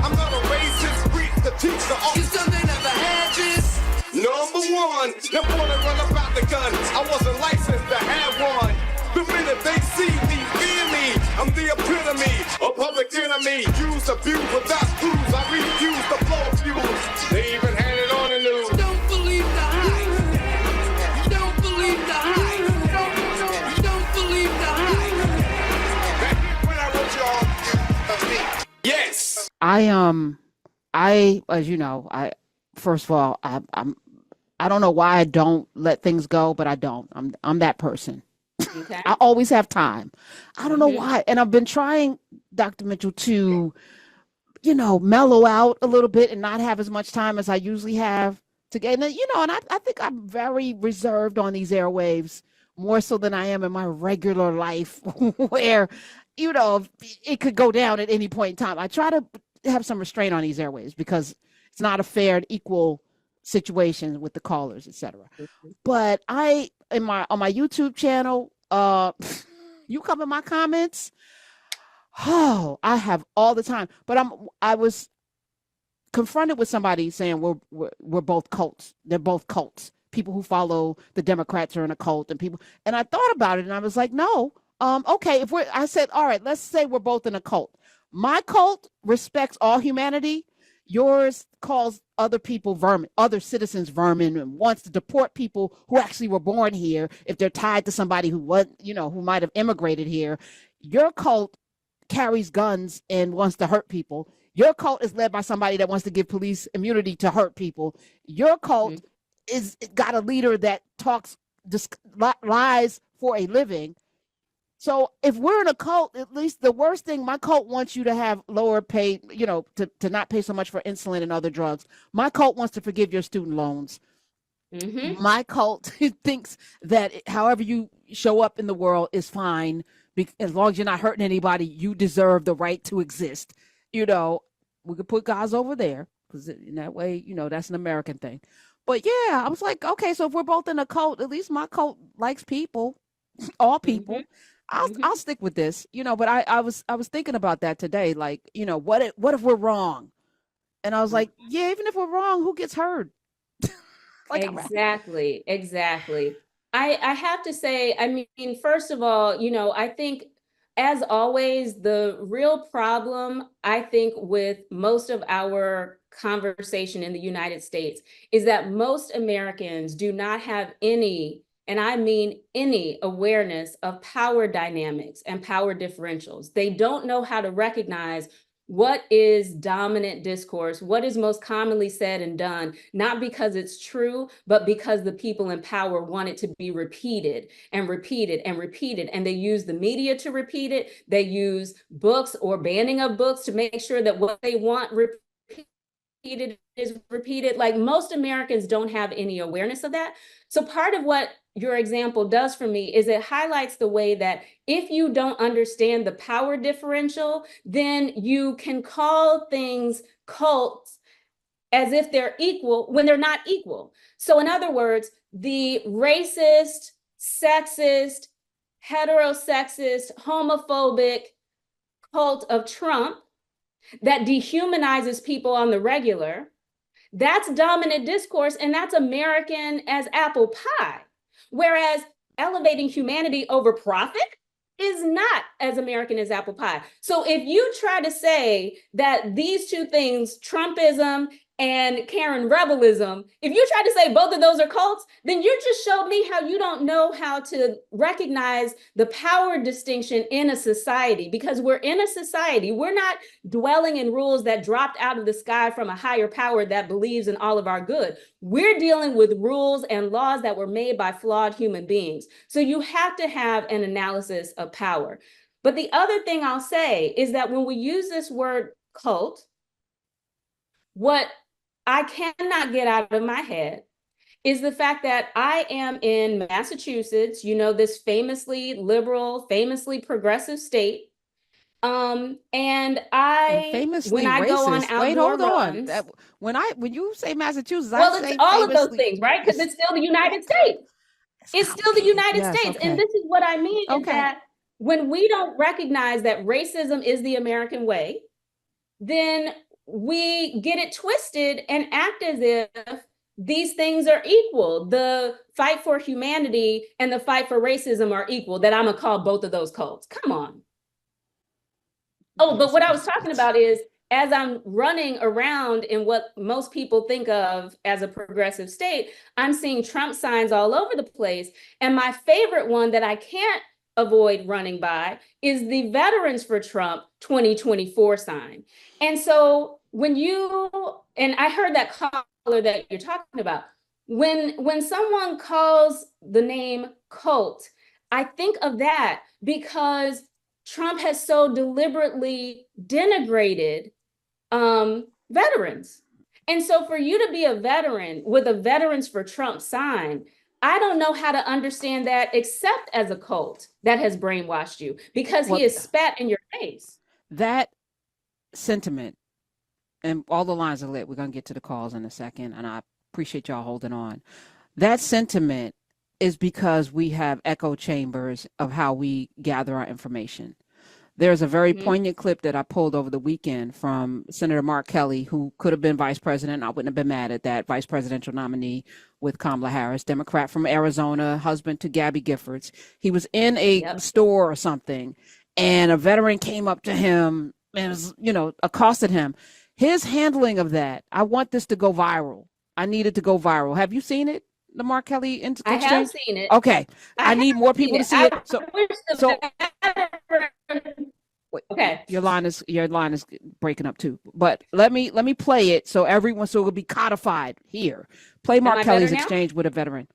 I'm not a racist, preach the teacher. You still they never had this. Number one, them wanna run about the gun. I wasn't licensed to have one. The minute they see me, fear me. I'm the epitome, a public enemy. Use, abuse, without clues. I refuse to blow fuse. They even had it on the news. Don't believe the hype. Don't believe the hype. Don't believe the hype. Back when I wrote y'all, yes. I, as you know, first of all, I don't know why I don't let things go, but I don't. I'm that person. Okay. I always have time. I don't know why. And I've been trying, Dr. Mitchell, to, mellow out a little bit and not have as much time as I usually have to get, and I think I'm very reserved on these airwaves, more so than I am in my regular life where, it could go down at any point in time. I try to have some restraint on these airwaves because it's not a fair and equal situation with the callers, etc. But on my YouTube channel, you come in my comments, I have all the time. But I was confronted with somebody saying we're both cults. They're both cults. People who follow the Democrats are in a cult, and I thought about it and I was like, no, okay, I said, all right, let's say we're both in a cult. My cult respects all humanity. Yours calls other people vermin, other citizens vermin, and wants to deport people who actually were born here if they're tied to somebody who who might have immigrated here. Your cult carries guns and wants to hurt people. Your cult is led by somebody that wants to give police immunity to hurt people. Your cult is got a leader that talks lies for a living. So if we're in a cult, at least the worst thing, my cult wants you to have lower pay, to not pay so much for insulin and other drugs. My cult wants to forgive your student loans. My cult thinks that however you show up in the world is fine. As long as you're not hurting anybody, you deserve the right to exist. We could put guys over there because in that way, that's an American thing. But yeah, I was like, okay, so if we're both in a cult, at least my cult likes people, all people. I'll stick with this, but I was thinking about that today. Like, what if we're wrong? And I was like, yeah, even if we're wrong, who gets hurt? Exactly. I have to say, I mean, first of all, I think as always, the real problem, I think, with most of our conversation in the United States is that most Americans do not have any, and I mean any, awareness of power dynamics and power differentials. They don't know how to recognize what is dominant discourse, what is most commonly said and done, not because it's true, but because the people in power want it to be repeated and repeated and repeated. And they use the media to repeat it. They use books or banning of books to make sure that what they want repeated is repeated. Like, most Americans don't have any awareness of that. So part of what your example does for me is it highlights the way that if you don't understand the power differential, then you can call things cults as if they're equal when they're not equal. So in other words, the racist, sexist, heterosexist, homophobic cult of Trump that dehumanizes people on the regular, that's dominant discourse, and that's American as apple pie. Whereas elevating humanity over profit is not as American as apple pie. So if you try to say that these two things, Trumpism and Karen Rebelism, if you try to say both of those are cults, then you just showed me how you don't know how to recognize the power distinction in a society, because we're in a society. We're not dwelling in rules that dropped out of the sky from a higher power that believes in all of our good. We're dealing with rules and laws that were made by flawed human beings. So you have to have an analysis of power. But the other thing I'll say is that when we use this word cult, what I cannot get out of my head is the fact that I am in Massachusetts, this famously liberal, famously progressive state. And famously when I racist. go on outdoor Wait, hold runs, on. When you say Massachusetts, well, I say it's all of those famously, things, right? Because it's still the United States. It's still the United States. Okay. And this is what I mean is Okay. that when we don't recognize that racism is the American way, then we get it twisted and act as if these things are equal. The fight for humanity and the fight for racism are equal, that I'm gonna call both of those cults. Come on. Oh, but what I was talking about is, as I'm running around in what most people think of as a progressive state, I'm seeing Trump signs all over the place. And my favorite one that I can't avoid running by is the Veterans for Trump 2024 sign. And so when you, and I heard that caller that you're talking about, when someone calls the name cult, I think of that because Trump has so deliberately denigrated veterans. And so for you to be a veteran with a Veterans for Trump sign, I don't know how to understand that except as a cult that has brainwashed you, because he has spat in your face. That sentiment, and all the lines are lit. We're going to get to the calls in a second, and I appreciate y'all holding on. That sentiment is because we have echo chambers of how we gather our information. There's a very poignant clip that I pulled over the weekend from Senator Mark Kelly, who could have been vice president. I wouldn't have been mad at that, vice presidential nominee with Kamala Harris, Democrat from Arizona, husband to Gabby Giffords. He was in a store or something, and a veteran came up to him and was, accosted him. His handling of that, I want this to go viral. I need it to go viral. Have you seen it? The Mark Kelly exchange? I have seen it. Okay. I need more people to see it. Okay. Your line is breaking up too. But let me play it so it will be codified here. Play Mark Kelly's exchange with a veteran.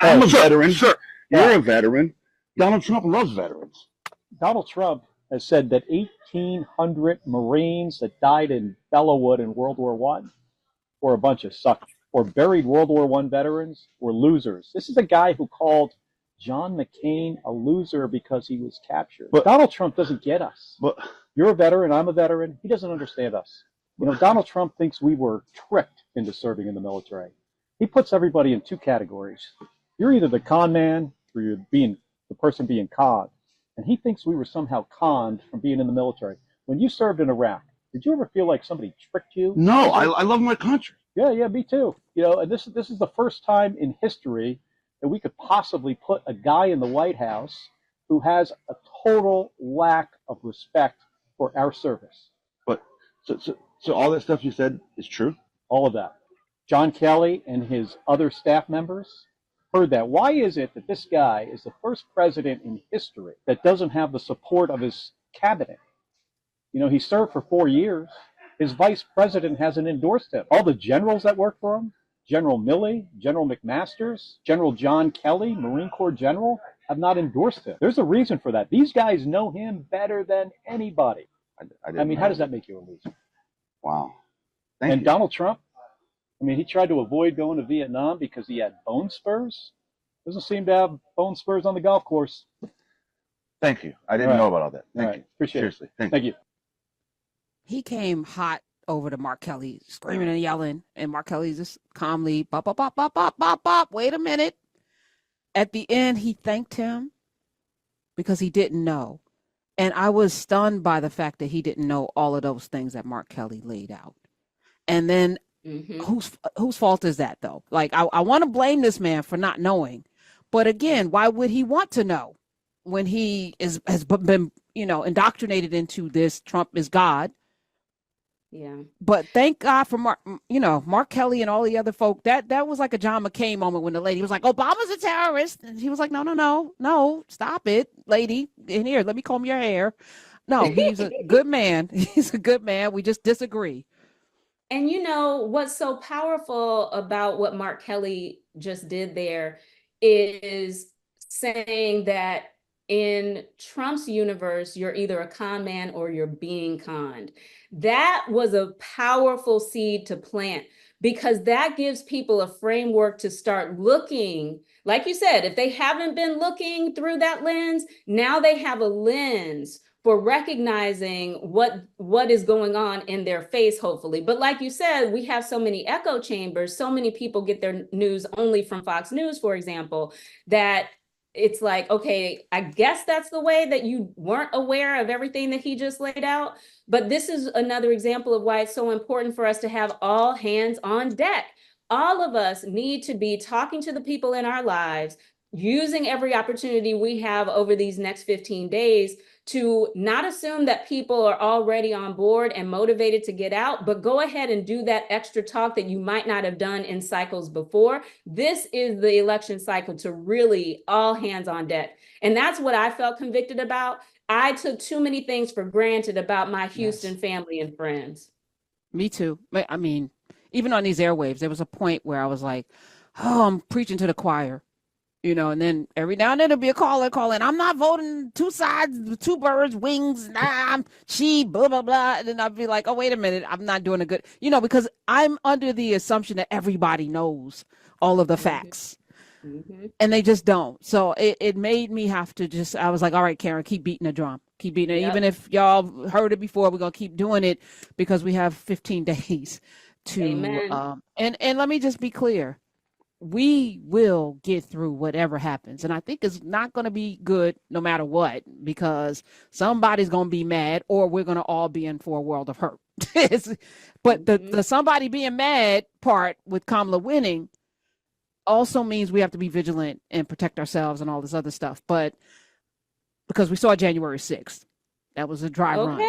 I'm a veteran. Sure. You're a veteran. Donald Trump loves veterans. Donald Trump has said that 1,800 Marines that died in Bellawood in World War I were a bunch of suckers, or buried World War I veterans were losers. This is a guy who called John McCain a loser because he was captured. But Donald Trump doesn't get us. But you're a veteran, I'm a veteran. He doesn't understand us. Donald Trump thinks we were tricked into serving in the military. He puts everybody in two categories. You're either the con man or you're the person being conned. And he thinks we were somehow conned from being in the military. When you served in Iraq, did you ever feel like somebody tricked you? No, I love my country. Yeah, me too. And this is the first time in history that we could possibly put a guy in the White House who has a total lack of respect for our service. But so all that stuff you said is true? All of that. John Kelly and his other staff members heard that. Why is it that this guy is the first president in history that doesn't have the support of his cabinet? He served for 4 years. His vice president hasn't endorsed him. All the generals that work for him, General Milley, General McMaster's, General John Kelly, Marine Corps General, have not endorsed him. There's a reason for that. These guys know him better than anybody. I mean, how does that make you a loser? Wow. And Donald Trump, he tried to avoid going to Vietnam because he had bone spurs. Doesn't seem to have bone spurs on the golf course. Thank you. I didn't know about all that. Thank you. Appreciate Seriously. it. Thank you. He came hot over to Mark Kelly, screaming and yelling, and Mark Kelly just calmly, bop, bop, bop, bop, bop, bop, bop. Wait a minute. At the end, he thanked him because he didn't know. And I was stunned by the fact that he didn't know all of those things that Mark Kelly laid out. And then whose fault is that, though? Like, I want to blame this man for not knowing. But again, why would he want to know when he has been, indoctrinated into this Trump is God? Yeah. But thank God for Mark Kelly and all the other folk. That was like a John McCain moment when the lady was like, Obama's a terrorist. And he was like, no, stop it, lady. In here, let me comb your hair. No, he's a good man. He's a good man. We just disagree. And what's so powerful about what Mark Kelly just did there is saying that in Trump's universe, you're either a con man or you're being conned. That was a powerful seed to plant, because that gives people a framework to start looking. Like you said, if they haven't been looking through that lens, now they have a lens for recognizing what is going on in their face, hopefully. But like you said, we have so many echo chambers. So many people get their news only from Fox News, for example, that it's like, okay, I guess that's the way that you weren't aware of everything that he just laid out. But this is another example of why it's so important for us to have all hands on deck. All of us need to be talking to the people in our lives, using every opportunity we have over these next 15 days to not assume that people are already on board and motivated to get out, but go ahead and do that extra talk that you might not have done in cycles before. This is the election cycle to really all hands on deck. And that's what I felt convicted about. I took too many things for granted about my Houston family and friends. Me too. I mean, even on these airwaves, there was a point where I was like, oh, I'm preaching to the choir. You know, and then every now and then there'll be a caller calling, I'm not voting two sides, two birds, wings, I'm she, blah, blah, blah. And then I'll be like, oh, wait a minute, I'm not doing a good, you know, because I'm under the assumption that everybody knows all of the facts. Mm-hmm. And they just don't. So it made me have to just, I was like, all right, Karen, keep beating the drum. Keep beating it. Yep. Even if y'all heard it before, we're going to keep doing it because we have 15 days to, and let me just be clear. We will get through whatever happens. And I think it's not going to be good no matter what, because somebody's going to be mad or we're going to all be in for a world of hurt. But the somebody being mad part with Kamala winning also means we have to be vigilant and protect ourselves and all this other stuff. But because we saw January 6th, that was a dry run.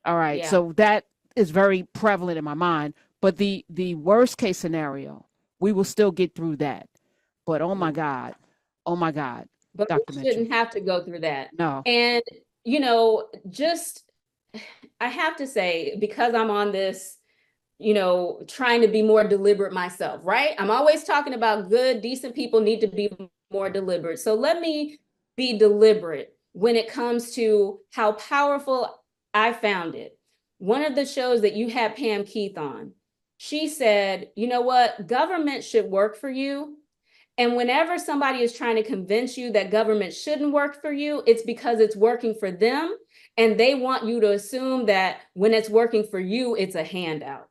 All right. Yeah. So that is very prevalent in my mind. But the worst case scenario, we will still get through that. But oh my God. But Dr. we shouldn't have to go through that. No. And, you know, just, I have to say, because I'm on this, you know, trying to be more deliberate myself, right? I'm always talking about good, decent people need to be more deliberate. So let me be deliberate when it comes to how powerful I found it. One of the shows that you had Pam Keith on, she said, you know what, government should work for you. And whenever somebody is trying to convince you that government shouldn't work for you, it's because it's working for them. And they want you to assume that when it's working for you, it's a handout.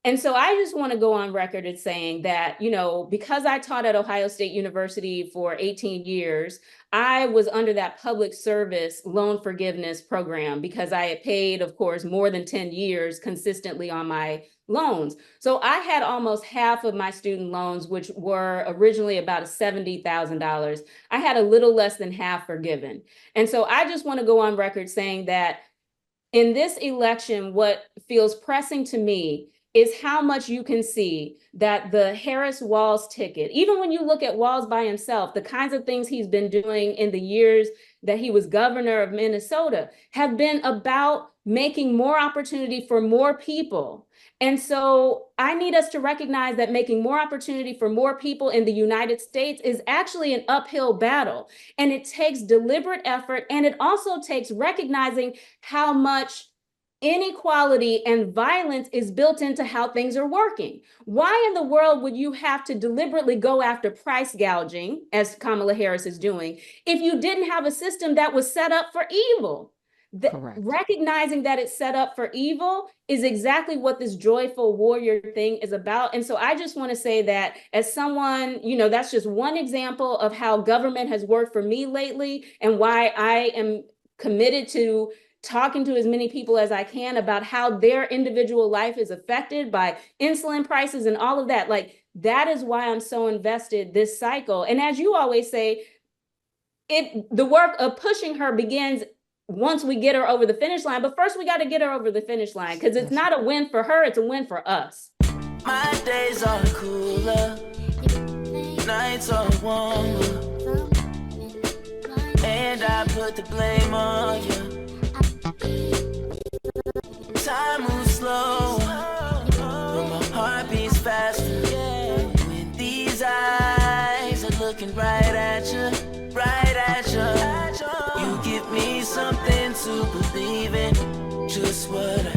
And so I just want to go on record as saying that, you know, because I taught at Ohio State University for 18 years, I was under that public service loan forgiveness program because I had paid, of course, more than 10 years consistently on my loans. So I had almost half of my student loans, which were originally about $70,000. I had a little less than half forgiven. And so I just want to go on record saying that in this election, what feels pressing to me is how much you can see that the Harris-Walz ticket, even when you look at Walz by himself, the kinds of things he's been doing in the years that he was governor of Minnesota have been about making more opportunity for more people. And so I need us to recognize that making more opportunity for more people in the United States is actually an uphill battle. And it takes deliberate effort. And it also takes recognizing how much inequality and violence is built into how things are working. Why in the world would you have to deliberately go after price gouging, as Kamala Harris is doing, if you didn't have a system that was set up for evil? Recognizing that it's set up for evil is exactly what this joyful warrior thing is about. And so I just want to say that as someone, you know, that's just one example of how government has worked for me lately and why I am committed to talking to as many people as I can about how their individual life is affected by insulin prices and all of that. Like, that is why I'm so invested this cycle. And as you always say, the work of pushing her begins once we get her over the finish line. But first we got to get her over the finish line, because it's not a win for her, it's a win for us. My days are cooler, nights are warmer, and I put the blame on you. Time moves slow, but my heart beats faster. When these eyes are looking right at you, you give me something to believe in. Just what I